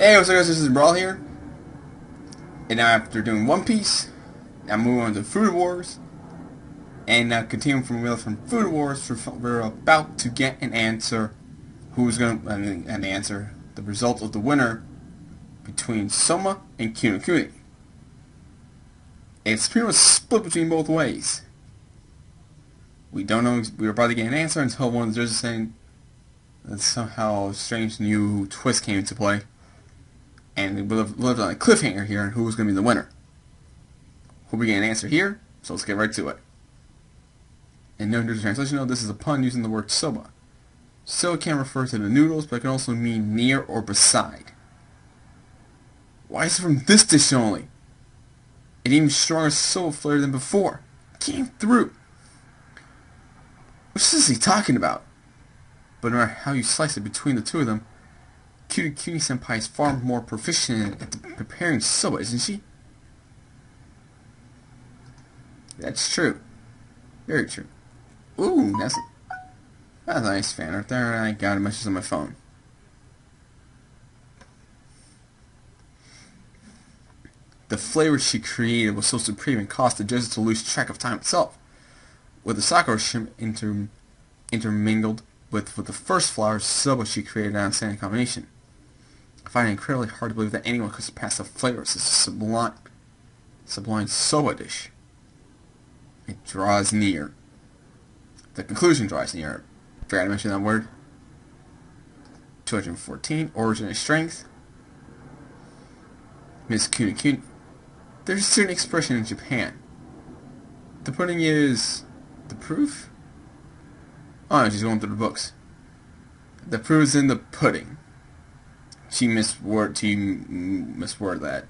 Hey, what's up guys, this is Brawl here. And now after doing One Piece, now moving on to Food Wars. And now continuing from Food Wars, we're about to get an answer. The result of the winner between Soma and Kuni. It's pretty much split between both ways. We don't know, we were about to get an answer until one of the judges saying that somehow a strange new twist came into play. And we lived on a cliffhanger here on who was going to be the winner. We'll be getting an answer here, so let's get right to it. In no translation note, this is a pun using the word soba. Soba can refer to the noodles, but it can also mean near or beside. Why is it from this dish only? An even stronger soba flavor than before. Came through. What is he talking about? But no matter how you slice it between the two of them, Kuni-senpai is far more proficient at preparing soba, isn't she? That's true. Very true. Ooh, that's a nice fan right there. I got a message on my phone. The flavor she created was so supreme and caused the judges to lose track of time itself. With the sakura shrimp intermingled with the first flour soba she created, an outstanding combination. I find it incredibly hard to believe that anyone could surpass the flavor of such a sublime soba dish. It draws near. The conclusion draws near. Forgot to mention that word. 214. Origin and strength. Miss Kuni. There's a certain expression in Japan. The pudding is the proof? Oh no, she's going through the books. The proof is in the pudding. She misworded that.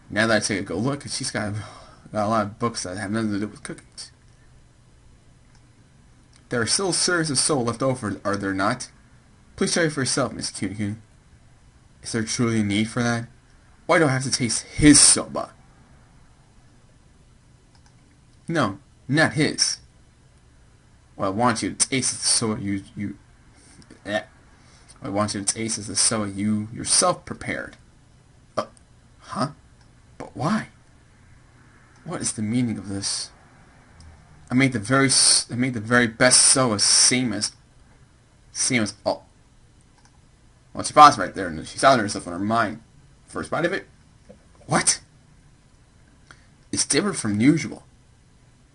Now that I take a good look, she's got a lot of books that have nothing to do with cookies. There are still servings of soba left over, are there not? Please try it for yourself, Miss Kuni. Is there truly a need for that? Why do I have to taste his soba? No, not his. What I want you to taste is the soba I want you to taste is the soba you yourself prepared. Huh? But why? What is the meaning of this? I made the very best soba, same as all. Well, she paused right there, and she sounded herself in her mind. First bite of it. What? It's different from usual.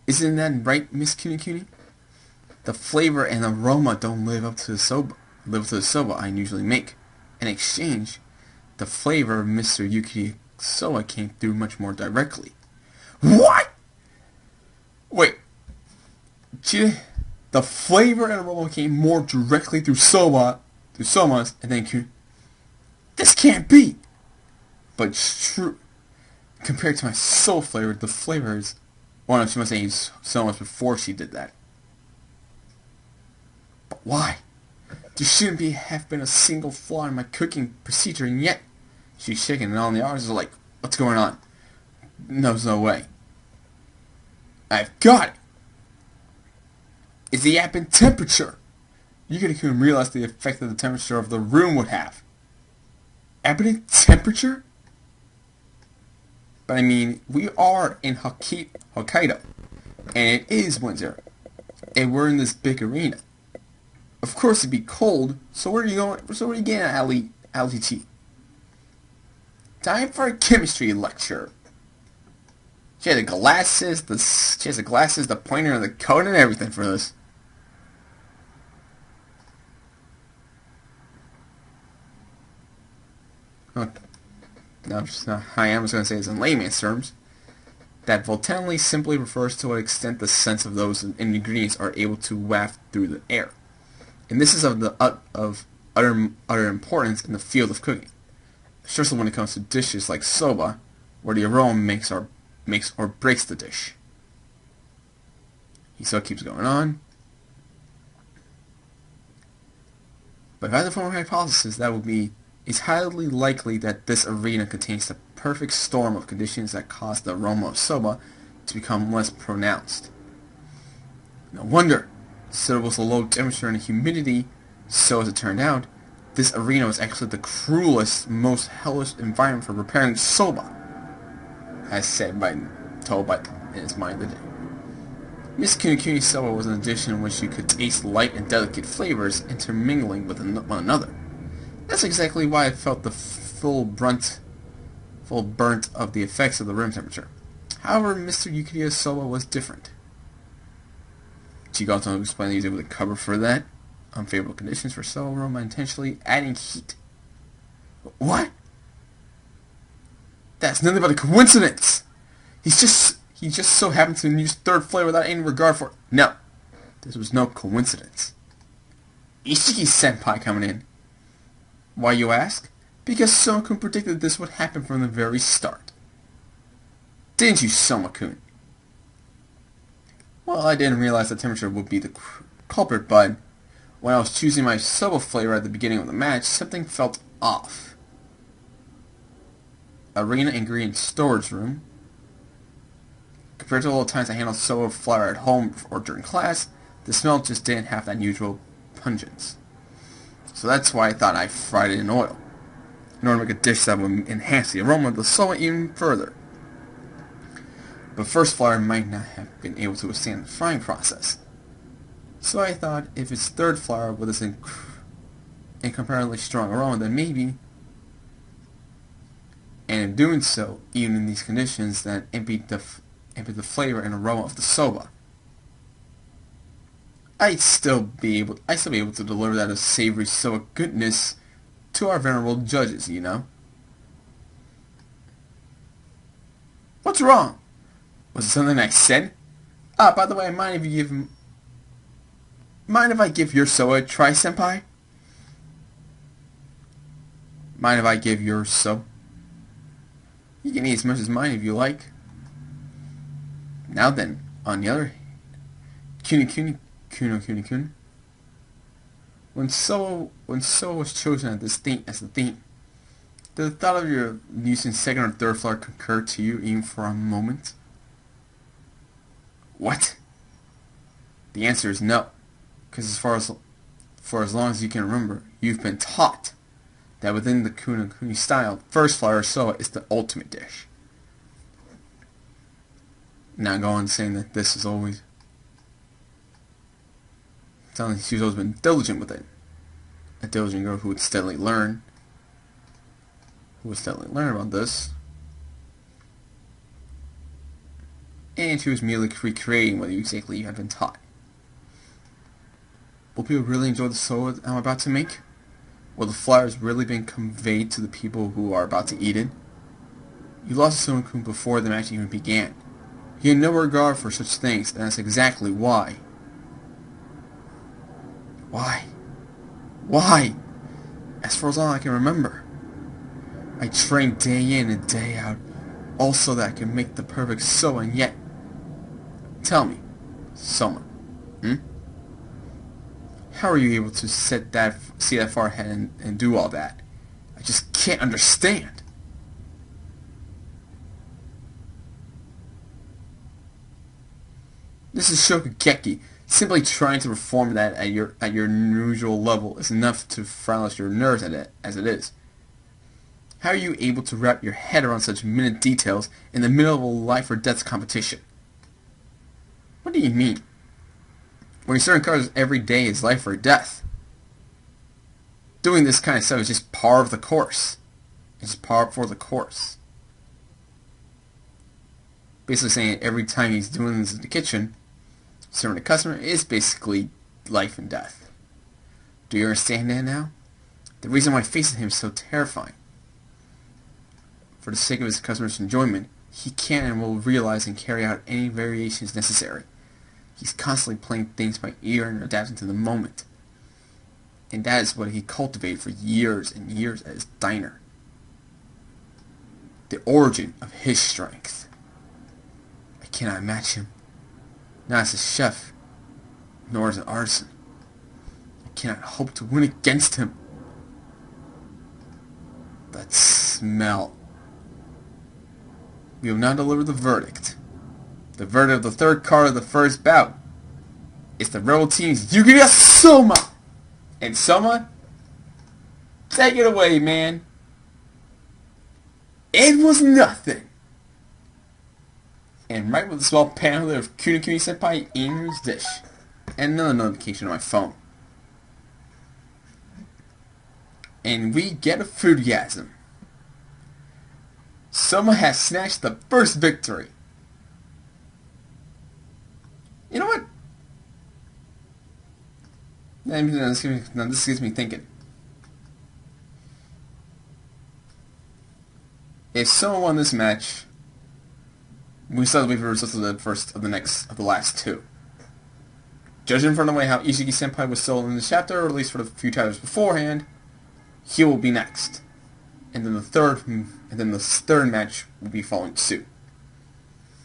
Isn't that right, Miss Kuni? The flavor and aroma don't live up to the soba I usually make. In exchange, the flavor of Mr. Yuki's soba came through much more directly. What? Wait. The flavor and aroma came more directly through somas, and then this can't be. But it's true. Compared to my soul flavor, the flavor is... Well, no, she must have used so much before she did that. But why? There shouldn't have been a single flaw in my cooking procedure, and yet she's shaking, and all the others are like, what's going on? No, there's no way. I've got it! It's the ambient temperature! You can even realize the effect that the temperature of the room would have. Ambient temperature? But I mean, we are in Hokkaido, and it is winter, and we're in this big arena. Of course it'd be cold, so where are you going? So where are you getting at, LTT? Time for a chemistry lecture. She has the glasses, the pointer, and the code, and everything for this. Huh. No, I am just going to say this in layman's terms. That volatility simply refers to what extent the sense of those ingredients are able to waft through the air. And this is of utter importance in the field of cooking, especially when it comes to dishes like soba, where the aroma makes or breaks the dish. So it keeps going on. But if I had to form a hypothesis, that would be, it's highly likely that this arena contains the perfect storm of conditions that cause the aroma of soba to become less pronounced. No wonder, so it was a low temperature and humidity, so as it turned out, This arena was actually the cruelest, most hellish environment for preparing soba, as told by in his mind the day. Miss Kunikuni soba was an addition in which you could taste light and delicate flavors intermingling with one another. That's exactly why I felt the full burnt of the effects of the room temperature. However, Mr. Yukiria's soba was different. Chigato explained that he was able to cover for that unfavorable conditions for soba room by intentionally adding heat. What? That's nothing but a coincidence! He just so happened to use third flavor without any regard for it. No, this was no coincidence. Ishiki-senpai coming in. Why, you ask? Because Soma-kun predicted this would happen from the very start. Didn't you, Soma-kun? Well, I didn't realize the temperature would be the culprit, but when I was choosing my soba flavor at the beginning of the match, something felt off. Arena ingredient storage room. Compared to all the times I handled soba flour at home or during class, the smell just didn't have that usual pungence. So that's why I thought I fried it in oil, in order to make a dish that would enhance the aroma of the soba even further. But first flour might not have been able to withstand the frying process. So I thought if it's third flour with this incomparably strong aroma, then maybe, and in doing so, even in these conditions, that emptied the flavor and aroma of the soba, I'd still be able to deliver that as savory soba goodness to our venerable judges, you know? What's wrong? Was it something I said? By the way, mind if I give your soba a try, senpai? Mind if I give your soba? You can eat as much as mine if you like. Now then, on the other hand, Kuno. When soba was chosen as the theme, did the thought of your using second or third flour concur to you even for a moment? What? The answer is no, because for as long as you can remember, you've been taught that within the Kunokuni style, first flour soba is the ultimate dish. Now go on saying that this is always... telling she's always been diligent with it. A diligent girl who would steadily learn. About this. And she was merely recreating what exactly you had been taught. Will people really enjoy the soba I'm about to make? Will the flyers really been conveyed to the people who are about to eat it? You lost Soma-kun before the match even began. You had no regard for such things, and that's exactly why. Why? As far as all I can remember. I trained day in and day out, also that I can make the perfect soba, and yet... Tell me, Soma, how are you able to see that far ahead and do all that? I just can't understand. This is Shokugeki. Simply trying to perform that at your usual level is enough to paralyze your nerves as it is. How are you able to wrap your head around such minute details in the middle of a life or death competition? What do you mean? When you're certain cards every day is life or death. Doing this kind of stuff is just par of the course. It's just par for the course. Basically saying every time he's doing this in the kitchen, serving a customer is basically life and death. Do you understand that now? The reason why facing him is so terrifying. For the sake of his customer's enjoyment, he can and will realize and carry out any variations necessary. He's constantly playing things by ear and adapting to the moment. And that is what he cultivated for years and years at his diner. The origin of his strength. I cannot match him. Not as a chef, nor as an artisan. I cannot hope to win against him. That smell. We will now deliver the verdict. The verdict of the third card of the first bout. It's the Rebel Team's Yukiriya Soma! And Soma, Take it away, man. It was nothing. And right with the small panel of Kunikuni Senpai Amy's dish. And another notification on my phone. And we get a foodgasm. Someone has snatched the first victory. You know what? Now this gets me thinking. If someone won this match, we still have to wait for the results of the last two. Judging from the way how Ishiki Senpai was still in the chapter, or at least for the few chapters beforehand, he will be next, and then the third match will be following suit.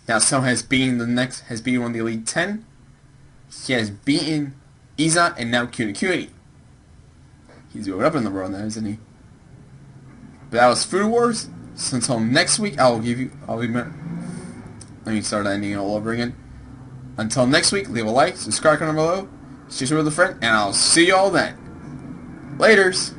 Now, someone has beaten one of the Elite 10. He has beaten Iza and now Kunikuni. He's moving up in the world now, isn't he? But that was Food Wars. So until next week, let me start ending it all over again. Until next week, leave a like, subscribe, comment below, share with a friend, and I'll see you all then. Laters!